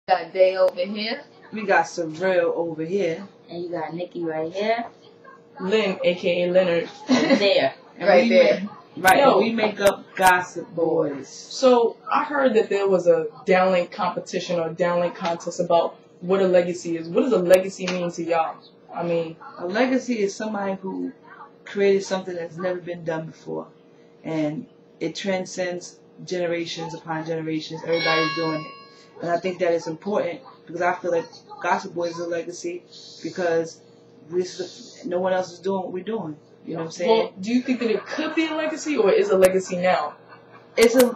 Got Day over here. We got Surreal over here. And you got Nikki right here. Lynn, aka Leonard. Over there. Right there. Right, Yo. and we make up Gossip Boys. So I heard that there was a downlink competition or downlink contest about what a legacy is. What does a legacy mean to y'all? I mean, A legacy is somebody who created something that's never been done before. And it transcends generations upon generations. Everybody's doing it. And I think that is important because I feel like Gossip Boys is a legacy because no one else is doing what we're doing. You know what I'm saying? well, do you think that it could be a legacy or is a legacy now? It's a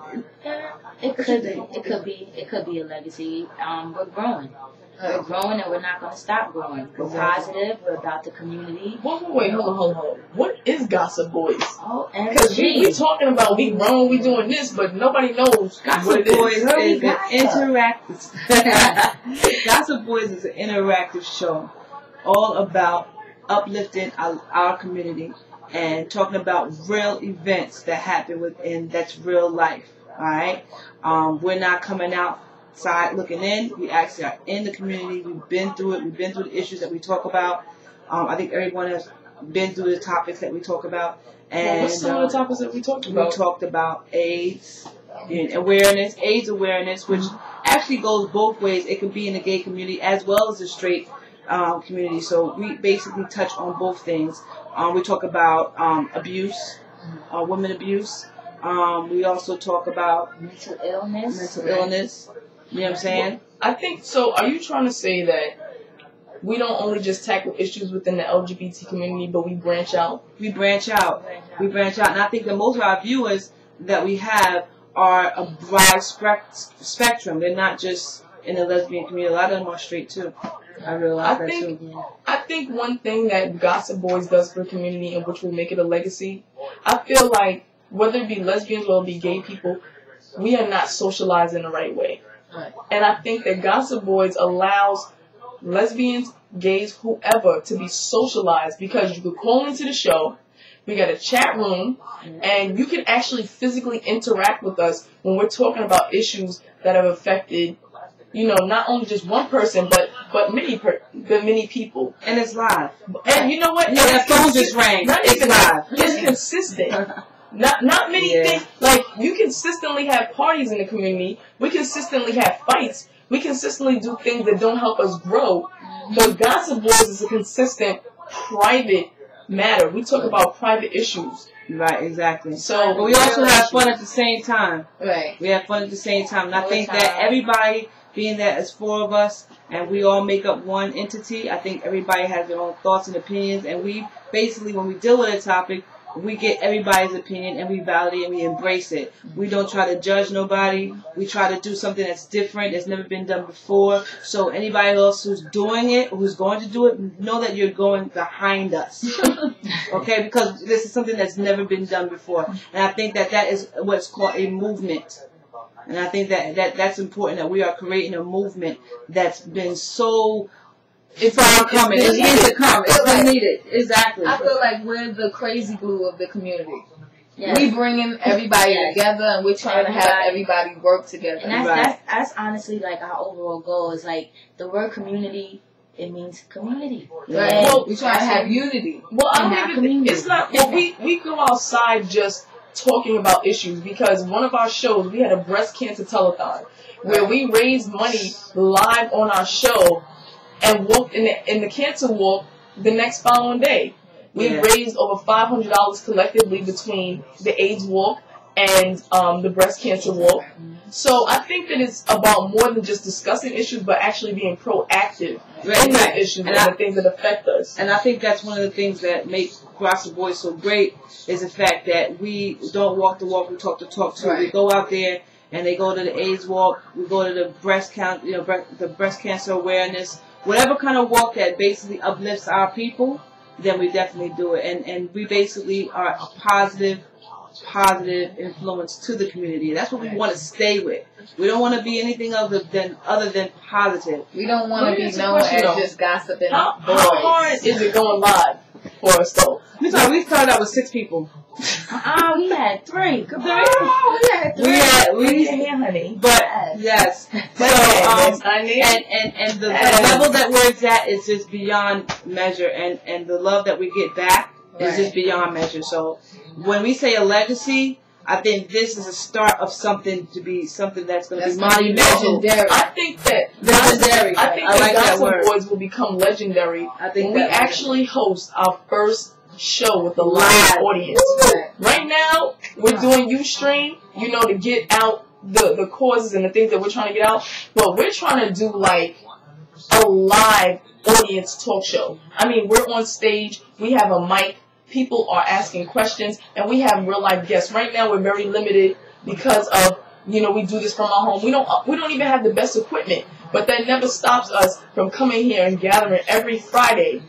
It could be a legacy. We're growing. We're growing and we're not going to stop growing. We're positive. We're about the community. Wait, hold on. What is Gossip Boys? Oh, and Because we talking about we grown, we doing this, but nobody knows what Gossip it Boys is. is an interactive. Gossip Boys is an interactive show, all about uplifting our community and talking about real events that happen within that's real life. All right, we're not coming outside looking in. We actually are in the community. We've been through it. We've been through the issues that we talk about. I think everyone has been through the topics that we talk about. And What's some of the topics that we talked about? we talked about AIDS and awareness, AIDS awareness, which actually goes both ways. It could be in the gay community as well as the straight community. So we basically touch on both things. We talk about abuse, women abuse. We also talk about mental illness. You know what I'm saying? I think so. Are you trying to say that we don't only just tackle issues within the LGBT community, but we branch out? We branch out. And I think that most of our viewers that we have are a broad spectrum. They're not just in the lesbian community. A lot of them are straight too. I realize that too. I think one thing that Gossip Boys does for the community and which will make it a legacy, I feel like whether it be lesbians or it be gay people, we are not socialized in the right way. Right. And I think that Gossip Boys allows lesbians, gays, whoever to be socialized because you could call into the show, we got a chat room, and you can actually physically interact with us when we're talking about issues that have affected, not only just one person, but many people. And it's live. And you know what? Yeah, that phone just rang. It's live. It's consistent. Not many things. Like, you consistently have parties in the community. We consistently have fights. We consistently do things that don't help us grow. But Gossip Boys is a consistent, private matter. We talk about private issues. Right, exactly. So, but we also have fun at the same time. Right. We have fun at the same time. And I think that everybody, being that it's four of us, and we all make up one entity, I think everybody has their own thoughts and opinions. And we basically, when we deal with a topic, we get everybody's opinion and we validate and we embrace it. We don't try to judge nobody. We try to do something that's different, that's never been done before. So anybody else who's doing it, who's going to do it, know that you're going behind us. Okay? Because this is something that's never been done before. And I think that is what's called a movement. And I think that's important, that we are creating a movement that's been so... It's all coming. It's needed to come. It's been needed. Exactly. I feel like we're the crazy glue of the community. Yes. We bringing everybody together, and we're trying to have everybody work together. And that's honestly like our overall goal. Is like the word community. It means community. Right. Well, we're trying to have unity. Well, I don't think it's not. Well, we go outside just talking about issues because one of our shows we had a breast cancer telethon where we raised money live on our show. And walked in the cancer walk the next following day. We raised over $500 collectively between the AIDS walk and the breast cancer walk. So I think that it's about more than just discussing issues, but actually being proactive in the issues and the things that affect us. And I think that's one of the things that make Gossip Boys so great is the fact that we don't walk the walk, we talk the talk too. Right. We go out there and they go to the AIDS walk, we go to the breast cancer awareness. Whatever kind of walk that basically uplifts our people, then we definitely do it. And we basically are a positive influence to the community. That's what we want to stay with. We don't want to be anything other than positive. We don't want to be known as just gossiping. How hard is it going live? for us though. We started out with 6 people. We had 3. We had 3. We Yeah, honey. But yes. So and the level that we're at is just beyond measure, and the love that we get back is just beyond measure. So when we say a legacy, I think this is a start of something to be something that's going to be monumental. I think that legendary. I think I like that Gossip word. Boys will become legendary I think when we that actually host our first show with a live audience. Right now, we're doing Ustream, to get out the causes and the things that we're trying to get out. But we're trying to do like a live audience talk show. I mean, we're on stage, we have a mic. People are asking questions, and we have real life guests. Right now, we're very limited because of we do this from our home. We don't even have the best equipment, but that never stops us from coming here and gathering every Friday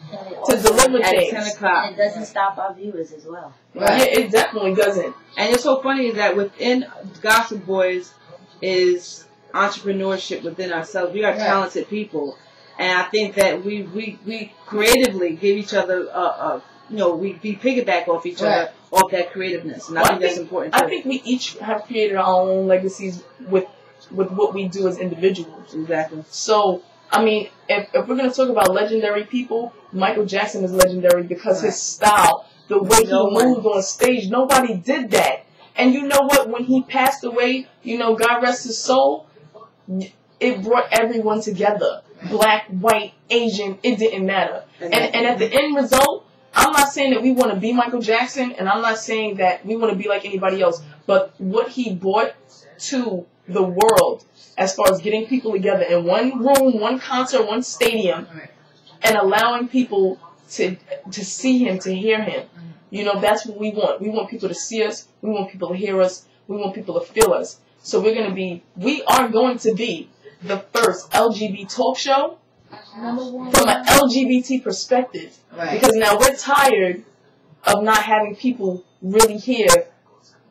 to deliver things. At 10 o'clock. And it doesn't stop our viewers as well. Right. Yeah, it definitely doesn't. And it's so funny that within Gossip Boys is entrepreneurship within ourselves. We are talented people, and I think that we creatively give each other we piggyback off each other, off that creativeness, and I think that's important too. I think we each have created our own legacies with what we do as individuals. Exactly. So, I mean, if we're going to talk about legendary people, Michael Jackson is legendary because his style, the way he moved on stage, nobody did that. And you know what? When he passed away, God rest his soul, it brought everyone together. Black, white, Asian, it didn't matter. And at the end result, I'm not saying that we want to be Michael Jackson, and I'm not saying that we want to be like anybody else, but what he brought to the world as far as getting people together in one room, one concert, one stadium, and allowing people to see him, to hear him. That's what we want. We want people to see us. We want people to hear us. We want people to feel us. So we are going to be the first LGBT talk show from an LGBT perspective. Because now we're tired of not having people really hear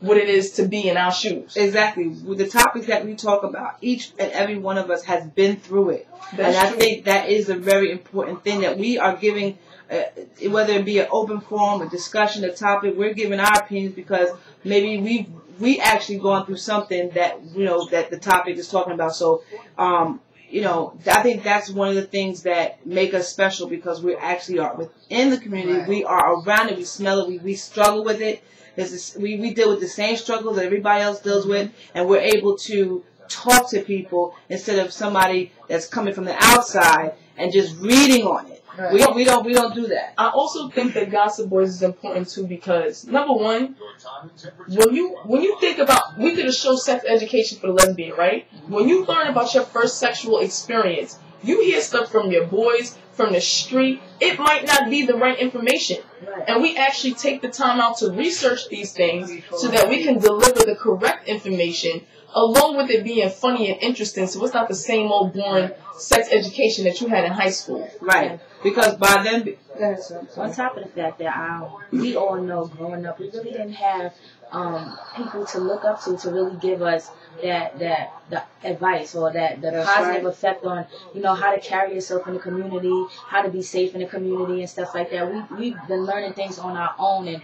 what it is to be in our shoes. Exactly. With the topics that we talk about, each and every one of us has been through it. I think that is a very important thing that we are giving, whether it be an open forum, a discussion, a topic, we're giving our opinions because maybe we actually gone through something that, that the topic is talking about. So, I think that's one of the things that make us special because we actually are within the community. We are around it. We smell it. We struggle with it. We deal with the same struggles that everybody else deals with, and we're able to talk to people instead of somebody that's coming from the outside and just reading on it. We don't do that. I also think that Gossip Boys is important too because number one, when you think about, we did a show Sex Education for the Lesbian, right? When you learn about your first sexual experience, you hear stuff from your boys, from the street. It might not be the right information. And we actually take the time out to research these things so that we can deliver the correct information along with it being funny and interesting, so it's not the same old boring sex education that you had in high school. Right. Because by then, on top of the fact that we all know growing up, we really didn't have people to look up to really give us the advice or the positive effect on how to carry yourself in the community, how to be safe in the community and stuff like that. We've been learning things on our own and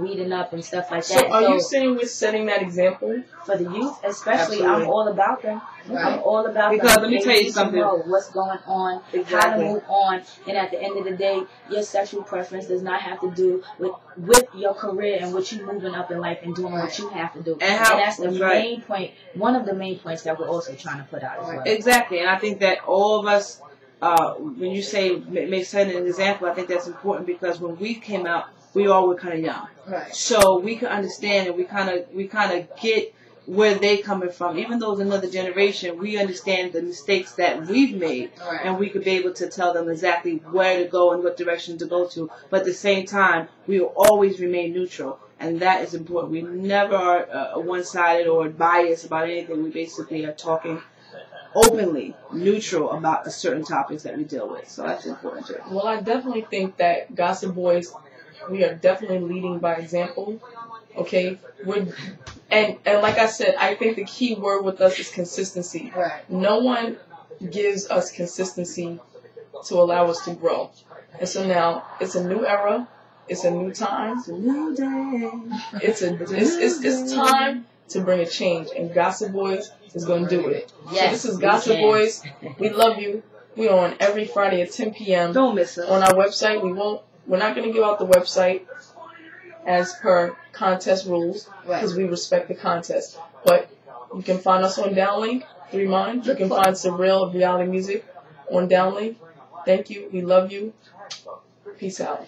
reading up and stuff like that. So are you saying we're setting that example for the youth, especially? Absolutely. I'm all about them. Right. I'm all about because them. Let me tell you something. Know what's going on, how to move on, and at the end of the day, your sexual preference does not have to do with your career and what you're moving up in life and doing what you have to do. And that's the main point. One of the main points that we're also trying to put out as well. Exactly, and I think that all of us, when you say make setting an example, I think that's important because when we came out, we all were kind of young, right? So we can understand and we kind of get where they coming from. Even though it's another generation, we understand the mistakes that we've made, and we could be able to tell them exactly where to go and what direction to go to. But at the same time, we will always remain neutral. And that is important. We never are one-sided or biased about anything. We basically are talking openly, neutral about certain topics that we deal with. So that's important too. Well, I definitely think that Gossip Boys, we are definitely leading by example. Okay? And like I said, I think the key word with us is consistency. Right. No one gives us consistency to allow us to grow. And so now, it's a new era. It's a new time. It's a new day. It's time to bring a change, and Gossip Boys is going to do it. Yes, so this is Gossip Boys. We love you. We're on every Friday at 10 p.m. Don't miss us. On our website. We're not going to give out the website as per contest rules because we respect the contest. But you can find us on Downlink, 3 Minds. You can find Surreal Reality Music on Downlink. Thank you. We love you. Peace out.